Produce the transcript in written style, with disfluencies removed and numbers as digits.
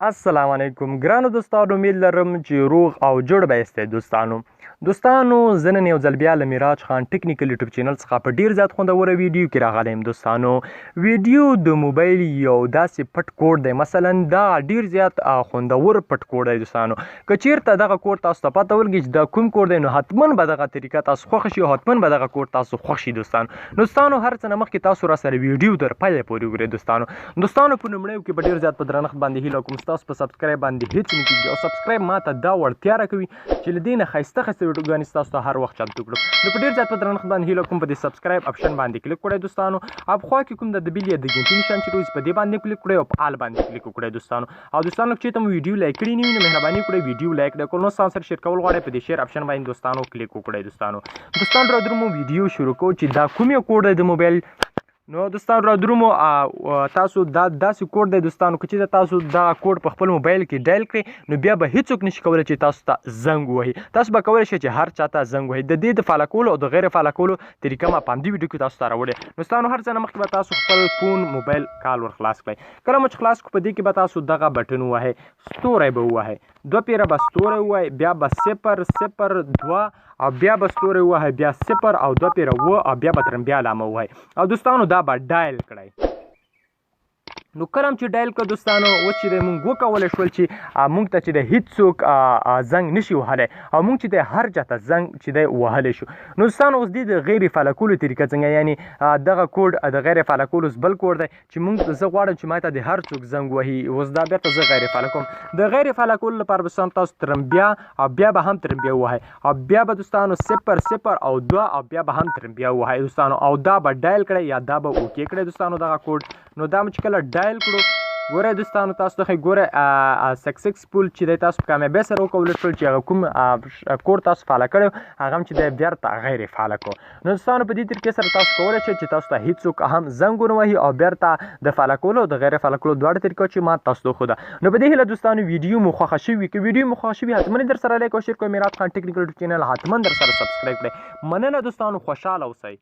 السلام علیکم ګرانو دوستانو، امید لرم چې روغ او جوړ به یاستئ. دوستانو زه نن یو ځل بیا له میراج خان ټیکنیکل یوټیوب چینل څخه په ډیر زیات خوندوره ویډیو کې راغلی یم. دوستانو ویډیو د موبایل یو داسې پټ کوډ دی، مثلا دا ډیر زیات خوندور پټ کوډ دی. دوستانو که چیرته دغه کوډ تاسو ته پته ولګي چې دا کوم کوډ دی، نو حتما به دغه طریقه تاسو خوښ شي او حتما به دغه کوډ تاسو خوښ شي. دوستانو هر څه نه مخکې تاسو را سره ویډیو تر پایه پورې وګورئ. دوستانو په لومړیو کې به ډیر زیات په درنښت باندې هیله کوم تاسو په سبسکرایب باندې هیڅ نه کیږي، او سبسکرایب ماته دا وړتیا راکوي چې له دې نه ښایسته ښایسته ویډیوګانې ستاسو ته هر وخت چمتو کړم. نو په ډېر زیات په درنښت باندې هیله کوم په دې سبسکرایب اپشن باندې کلیک کړئ. دوستانو ابخوا کې کوم د بیل یا د ګنټې نشان چې روزي په دې باندې کلیک کړئ او په آل باندې کلیک وکړئ. دوستانو چې ته مو ویډیو لایک کړی نه وي نو مهرباني وکړئ ویډیو لایک کړئ. کول نو سره شیر کول غواړئ په دې شیر اپشن باندې دوستانو کلیک وکړئ. دوستانو را درمو ویډیو شروع کوو چې دا کوم یو کوډ دی د موبایل. نو دوستانو را درومو تاسو دا داسې کوډ دی. دوستانو که چېرته تاسو دا کوډ په خپل موبایل کې ډایل کړئ نو بیا به هیڅوک نشي کولی چې تاسو ته زنګ ووهي. تاسو به کولی شئ چې هر چا ته زنګ ووهي. د دې د فالو کولو او د غیر فالو کولو طریقه ما په همدې ویډیو کې تاسو ته راوړې. دوستانو هر څه نه مخکې به تاسو خپل فون موبایل کال ور خلاص کړئ. کله مو چې خلاص کړو په دې کې به تاسو دغه بټن ووهئ، ستوری به ووهئ، 2 پیره به ستوری ووهئ، بیا به 002 او بیا به ستوری ووهئ، بیا 0 او 2 پیره او بیا به ترم بیا علامه ووهئ. او دوستانو دا به ډایل کړئ. نو کله چې ډایل کړو دوستانو اوس چې دی مونږ وکولی شول چې مونږ ته چې دی هیڅوک زنګ نشي وهلی او مونږ چې دی هر چا ته زنګ چې دی وهلی شو. نو دوستانو اوس دې د غیر فالو کولو طریقه څنګه، یعنی دغه کوډ د غیر فالو کولو بل کوډ دی چې مونږ زه غواړم چې ما ته د هر څوک زنګ وهي. اوس دا بیرته زه غیر فالو کوم. د غیر فالو کولو لپاره به تاسو ترم بیا او بیا به هم ترم بیا ووهئ او بیا به دوستانو 0 او 2 او بیا به هم ترم بیا ووهئ. دوستانو او دا به ډایل کړئ یا دا به اوکې کړئ. دوستانو دغه کوډ نو دا مو چې کله ډایل کړو ګورئ دوستانو تاسو ته ښایي ګورئ سکسسفول چې دی تاسو په کامیابۍ سره وکولی شول چې هغه کوم کوډ تاسو فالو کړی هغه هم چې دی بیرته غیر فالو کړو. نو دوستانو په دې طریقې سره تاسو کولی شئ چې تاسو ته هیڅوک هم زنګ ونه وهي او بیرته د فالو کولو او د غیر فالو کولو دواړه طریقه چې ما تاسو ته وښوده. نو په دې هیله دوستانو ویډیو مو خوښه شوي، که ویډیو مو خوښه شوي حتما در سره لایک او شیر کړئ. میراج خان ټیکنیکل یوټیوب چینل حتما در سره سبسکرایب کړئ. مننه دوستانو، خوشحاله اوسئ.